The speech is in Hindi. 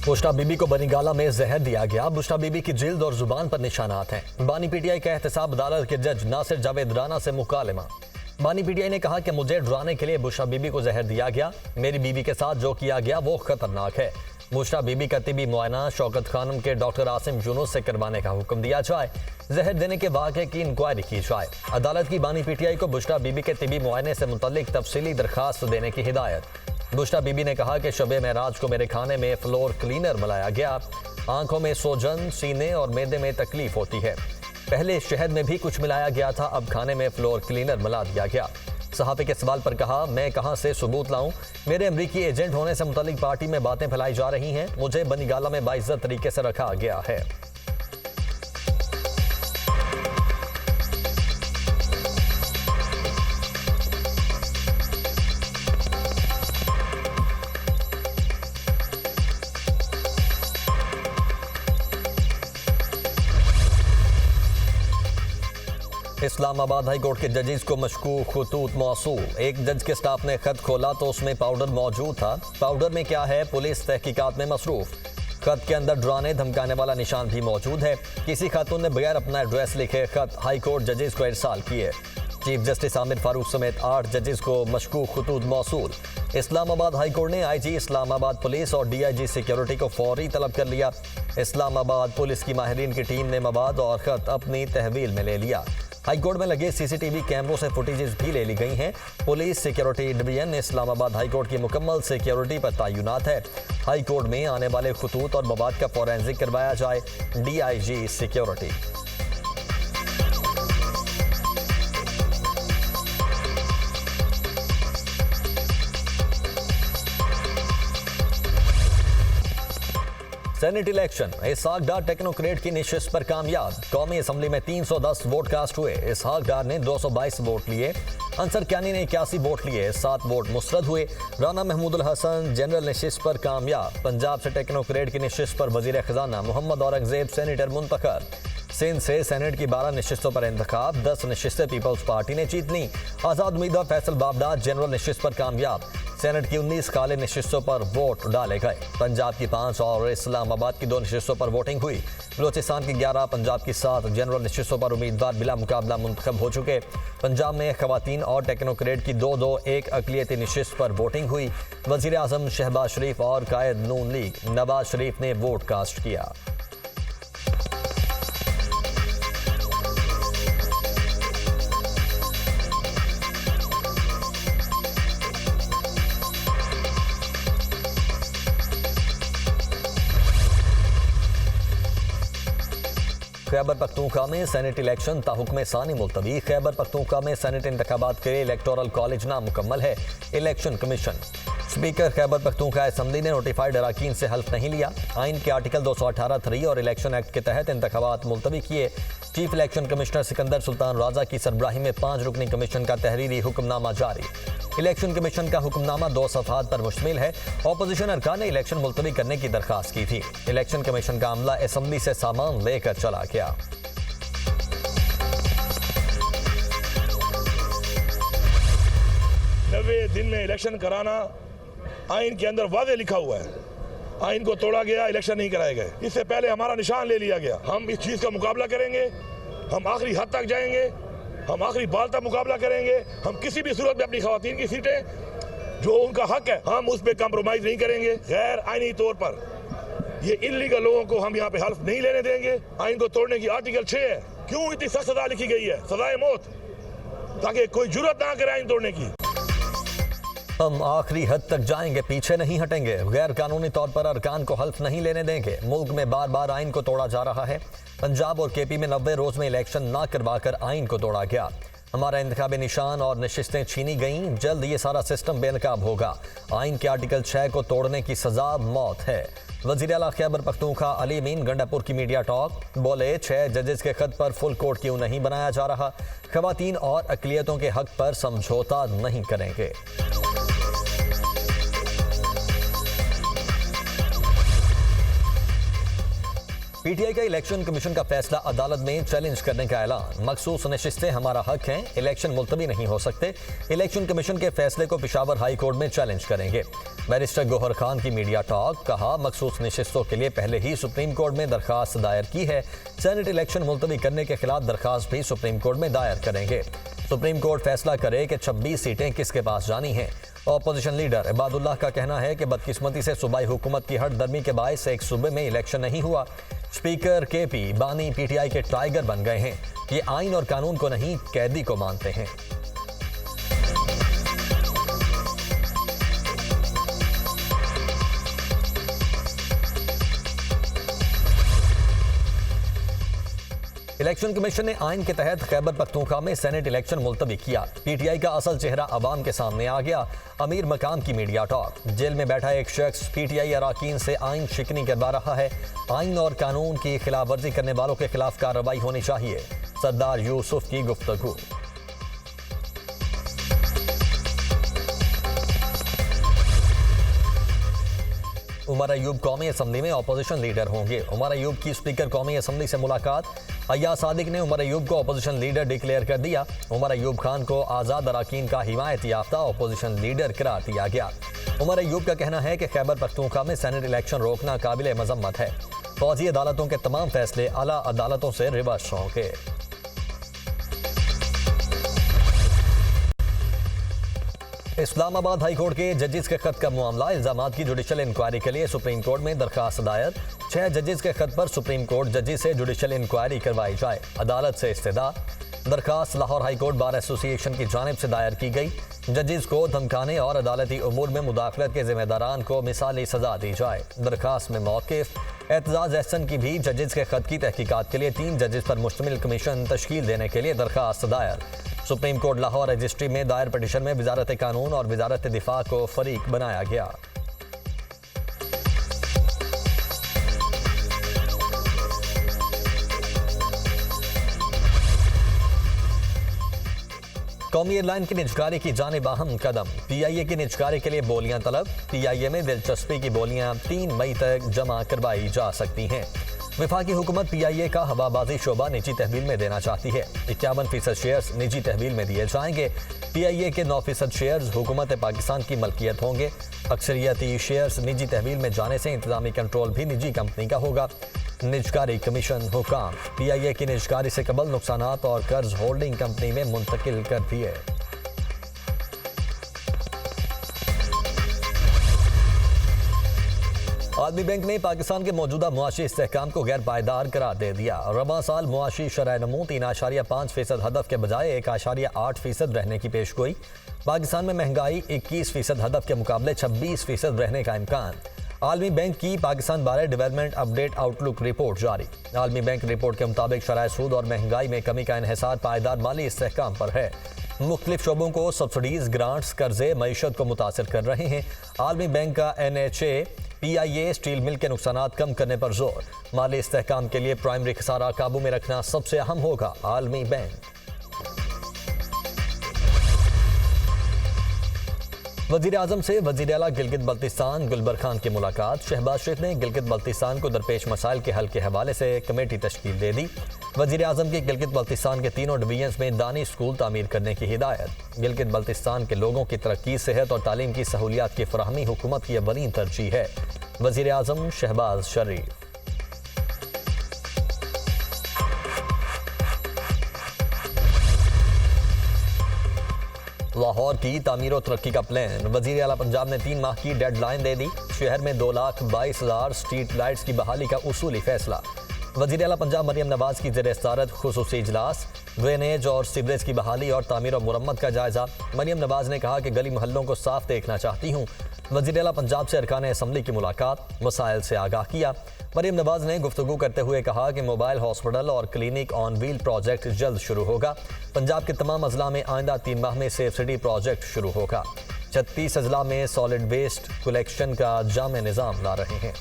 बुशरा बीबी को बनीगाला में जहर दिया गया। बुशरा बीबी की जिल्द और जुबान पर निशानात हैं। बानी पीटीआई का एहतसाब अदालत के जज नासिर जावेद राना से मुकालमा। बानी पीटीआई ने कहा कि मुझे डराने के लिए बुशरा बीबी को जहर दिया गया। मेरी बीबी के साथ जो किया गया वो खतरनाक है। बुशरा बीबी का तिबी मुआयना शौकत खानम के डॉक्टर आसिम यूनुस से करवाने का हुक्म दिया जाए। जहर देने के वाक़े की इंक्वायरी की जाए। अदालत की बानी पीटीआई को बुशरा बीबी के तिबी मुआयने से मुतल्लिक तफसीली दरखास्त देने की हिदायत। बुशरा बीबी ने कहा कि शबे महराज को मेरे खाने में फ्लोर क्लीनर मिलाया गया। आंखों में सोजन, सीने और मैदे में तकलीफ होती है। पहले शहद में भी कुछ मिलाया गया था, अब खाने में फ्लोर क्लीनर मिला दिया गया। सहाफ़ी के सवाल पर कहा, मैं कहां से सबूत लाऊं? मेरे अमरीकी एजेंट होने से मुतल्लिक पार्टी में बातें फैलाई जा रही हैं। मुझे बनीगाला में बाइज्जत तरीके से रखा गया है। इस्लामाबाद हाई कोर्ट के जजेस को मशकूक खतूत मौसूल। एक जज के स्टाफ ने खत खोला तो उसमें पाउडर मौजूद था। पाउडर में क्या है, पुलिस तहकीकात में मसरूफ। खत के अंदर डराने धमकाने वाला निशान भी मौजूद है। किसी खातून ने बगैर अपना एड्रेस लिखे खत हाई कोर्ट जजेस को इरसाल किए। चीफ जस्टिस आमिर फारूक समेत 8 जजेस को मशकूक खतूत मौसूल। इस्लामाबाद हाई कोर्ट ने आईजी इस्लामाबाद पुलिस और डीआईजी सिक्योरिटी को फौरी तलब कर लिया। इस्लामाबाद पुलिस की माहिरीन की टीम ने मवाद और खत अपनी तहवील में ले लिया। हाई कोर्ट में लगे सीसीटीवी कैमरों से फुटेजेस भी ले ली गई हैं। Police security division Islamabad high court की मुकम्मल सिक्योरिटी पर तैनात है। हाई कोर्ट में आने वाले खतूत और मवाद का फॉरेंसिक करवाया जाए। DIG security. सेनेट इलेक्शन, इसहाक डार टेक्नोक्रेट की निशिस्त पर कामयाब। कौमी असम्बली में 310 वोट कास्ट हुए। इसहाक डार ने 222 वोट लिए। अंसर क्यानी ने 81 वोट लिए। 7 वोट मुस्तरद हुए। राना महमूदुल हसन जनरल निशिस्त पर कामयाब। पंजाब से टेक्नोक्रेट की निशिस्त पर वजीर खजाना मोहम्मद औरंगजेब सेनेटर मुंतखब। सिंध से सेनेट की 12 नशिस्तों पर इंतखाब। 10 नशिस्तें पीपल्स पार्टी ने जीत ली। आज़ाद उम्मीदवार फैसल बाबदाद जनरल नशिस्त पर कामयाब। सेनेट की 19 खाली नशिस्तों पर वोट डाले गए। पंजाब की 5 और इस्लामाबाद की 2 नशिस्तों पर वोटिंग हुई। बलोचिस्तान की 11, पंजाब की 7 जनरल नशिस्तों पर उम्मीदवार बिला मुकाबला मुंतखब हो चुके। पंजाब में खवातीन और टेक्नोक्रेट की 2-2 एक अक़लियती नशिस्त पर वोटिंग हुई। वज़ीर आज़म शहबाज शरीफ और कायद नून लीग नवाज शरीफ ने वोट कास्ट किया। खैबर पख्तूनख्वा में सेनेट इलेक्शन ताहुक्म सानी मुलतवी। खैबर पख्तूनख्वा में सेनेट इंतखाबात के लिए इलेक्टोरल कॉलेज नामुकम्मल है। Election commission. Speaker Khyber Pakhtunkhwa assembly ने नोटिफाइड अराकीन से हल्फ नहीं लिया। आइन के आर्टिकल 218(3) और इलेक्शन एक्ट के तहत इंतखाबात मुलतवी किए। Chief election commissioner Sikandar Sultan Raja की सरबराही में 5 रुकनी कमीशन का तहरीरी हुक्मनामा जारी। इलेक्शन कमीशन का हुक्मनामा 2 सफ़हात पर मुश्तमिल है। ऑपोजिशन अरकान ने इलेक्शन मुलतवी करने की दरख्वास्त की थी। इलेक्शन कमीशन का अमला असम्बली से सामान लेकर चला गया। 90 दिन में इलेक्शन कराना आइन के अंदर वादे लिखा हुआ है। आइन को तोड़ा गया, इलेक्शन नहीं कराए गए। इससे पहले हमारा निशान ले लिया गया। हम इस चीज़ का मुकाबला करेंगे। हम आखिरी हद तक जाएंगे। हम आखिरी बाल तक मुकाबला करेंगे। हम किसी भी सूरत में अपनी खवातीन की सीटें जो उनका हक है हम उस पर कम्प्रोमाइज़ नहीं करेंगे। गैर आइनी तौर पर ये इल्लीगल लोगों को हम यहाँ पे हल्फ नहीं लेने देंगे। आइन को तोड़ने की आर्टिकल 6 है। क्यों इतनी सख्त सजा लिखी गई है, सजाए मौत, ताकि कोई जुर्रत ना करे आइन तोड़ने की। हम आखिरी हद तक जाएंगे, पीछे नहीं हटेंगे। गैर कानूनी तौर पर अरकान को हल्फ नहीं लेने देंगे। मुल्क में बार बार आइन को तोड़ा जा रहा है। पंजाब और केपी में 90 रोज में इलेक्शन ना करवाकर आइन को तोड़ा गया। हमारा इंतखाबी निशान और नशिस्तें छीनी गईं। जल्द ये सारा सिस्टम बेनकाब होगा। आइन के आर्टिकल 6 को तोड़ने की सजा मौत है। वज़ीर आला खैबर पख्तूनख्वा अली अमीन गंडापुर की मीडिया टॉक बोले, 6 जजेस के खत पर फुल कोर्ट क्यों नहीं बनाया जा रहा? खवातीन और अक़लियतों के हक पर समझौता नहीं करेंगे। पीटीआई का इलेक्शन कमीशन का फैसला अदालत में चैलेंज करने का ऐलान। मखसूस नशिस्तें हमारा हक हैं, इलेक्शन मुलतवी नहीं हो सकते। इलेक्शन कमीशन के फैसले को पेशावर हाई कोर्ट में चैलेंज करेंगे। बैरिस्टर गौहर खान की मीडिया टॉक, कहा मखसूस नशिस्तों के लिए पहले ही सुप्रीम कोर्ट में दरखास्त दायर की है। सेनेट इलेक्शन मुलतवी करने के खिलाफ दरखास्त भी सुप्रीम कोर्ट में दायर करेंगे। सुप्रीम कोर्ट फैसला करे कि 26 सीटें किसके पास जानी हैं। ऑपोजिशन लीडर इबादुल्लाह का कहना है कि बदकिस्मती से सूबाई हुकूमत की हटदर्मी के बायस एक सूबे में इलेक्शन नहीं हुआ। स्पीकर केपी बानी पीटीआई के टाइगर बन गए हैं। ये आइन और कानून को नहीं, कैदी को मानते हैं। इलेक्शन कमीशन ने आइन के तहत खैबर पख्तूनख्वा में सेनेट इलेक्शन मुलतवी किया। पीटीआई का असल चेहरा अवाम के सामने आ गया। अमीर मकाम की मीडिया टॉक, जेल में बैठा एक शख्स पीटीआई अराकीन से आइन शिकनी करवा रहा है। आइन और कानून की खिलाफ वर्जी करने वालों के खिलाफ कार्रवाई होनी चाहिए। सरदार यूसुफ की गुफ्तगू। उमर अयूब कौमी असम्बली में अपोजिशन लीडर होंगे। उमर अयूब की स्पीकर कौमी असम्बली से मुलाकात। अय्याज सादिक ने उमर अयूब को अपोजिशन लीडर डिक्लेयर कर दिया। उमर अयूब खान को आज़ाद अराकीन का हिमायत याफ्ता अपोजिशन लीडर करार दिया गया। उमर अयूब का कहना है कि खैबर पख्तूनख्वा में सेनेट इलेक्शन रोकना काबिल मजम्मत है। फौजी अदालतों के तमाम फैसले आला अदालतों से रिवर्स होंगे। इस्लामाबाद हाई कोर्ट के जजेस के खत का मामला, इल्जामात की जुडिशल इंक्वायरी के लिए सुप्रीम कोर्ट में दरखास्त दायर। 6 जजेस के खत पर सुप्रीम कोर्ट जजेस से जुडिशल इंक्वायरी करवाई जाए। अदालत से इस्तदा। दरखास्त Lahore high court bar association की जानिब से दायर की गई। जजेस को धमकाने और अदालती उमूर में मुदाखलत के जिम्मेदारान को मिसाली सजा दी जाए। दरखास्त में मौक़िफ़ एतजाज़ एहसन की भी जजेस के खत की तहकीकात के लिए 3 जजेस पर मुश्तमिल कमीशन तश्कील देने के लिए दरखास्त दायर। सुप्रीम कोर्ट लाहौर रजिस्ट्री में दायर पटिशन में वजारत कानून और वजारत दिफा को फरीक बनाया गया। कौमी एयरलाइन की निजकारी की जानिब अहम कदम। पीआईए की निजकारी के लिए बोलियां तलब। पीआईए में दिलचस्पी की बोलियां 3 मई तक जमा करवाई जा सकती हैं। वफाकी हुकूमत पीआईए का हवाबाजी शोबा निजी तहवील में देना चाहती है। 51% शेयर्स निजी तहवील में दिए जाएंगे। पीआईए के 9% शेयर्स हुकूमत पाकिस्तान की मलकियत होंगे। अक्सरियती शेयर्स निजी तहवील में जाने से इंतजामी कंट्रोल भी निजी कंपनी का होगा। निजकारी कमीशन हुकाम, पीआईए की निजकारी से कबल नुकसानात और कर्ज होल्डिंग कंपनी में मुंतकिल कर दिए। आलमी बैंक ने पाकिस्तान के मौजूदा मुआशी इस्तेहकाम को गैर पायदार करार दे दिया। रबा साल मुआशी शरह नमू 3.5% हदफ के बजाय 1.8% रहने की पेशगोई। पाकिस्तान में महंगाई 21% हदफ के मुकाबले 26% रहने का इम्कान। आलमी बैंक की पाकिस्तान बारे डेवलपमेंट अपडेट आउटलुक रिपोर्ट जारी। आलमी बैंक रिपोर्ट के मुताबिक शरह सूद और महंगाई में कमी का इन्हिसार पायदार माली इस्तेहकाम पर है। मुख्तलिफ शोबों को सब्सिडीज, ग्रांट्स, कर्जे मईशत को मुतासर कर रहे हैं। आलमी बैंक का NHA पीआईए स्टील मिल के नुकसानात कम करने पर जोर। माली इस्तेहकाम के लिए प्राइमरी खसारा काबू में रखना सबसे अहम होगा। आलमी बैंक। वजीर आजम से वजीर आला गिलगित बल्तिस्तान गुलबर खान की मुलाकात। शहबाज शरीफ ने गिलगित बल्तिस्तान को दरपेश मसाइल के हल के हवाले से कमेटी तश्कील दे दी। वजीर आजम की गिलगित बल्तिस्तान के तीनों डिवीजन्स में दानी स्कूल तामीर करने की हिदायत। गिलगित बल्तिस्तान के लोगों की तरक्की, सेहत और तालीम की सहूलियात की फराहमी हुकूमत की अवलीन तरजीह है। वजीर आजम शहबाज शरीफ। लाहौर की तामीर और तरक्की का प्लान। वजीर आला पंजाब ने 3 माह की डेडलाइन दे दी। शहर में 2,22,000 स्ट्रीट लाइट्स की बहाली का उसूली फैसला। वजीर आला पंजाब मरियम नवाज की ज़ेर सदारत खुसूसी इजलास। ड्रेनेज और सीवरेज की बहाली और तामीर और मुरम्मत का जायजा। मरियम नवाज ने कहा कि गली मोहल्लों को साफ देखना चाहती हूँ। वजीर आला पंजाब से अरकान असम्बली की मुलाकात, मसाइल से आगाह किया। मरियम नवाज ने गुफ्तगू करते हुए कहा कि मोबाइल हॉस्पिटल और क्लिनिक ऑन व्हील प्रोजेक्ट जल्द शुरू होगा। पंजाब के तमाम अजला में आइंदा 3 माह में सेफ सिटी प्रोजेक्ट शुरू होगा। 36 अजला में सॉलिड वेस्ट कलेक्शन का जामे निज़ाम ला रहे हैं।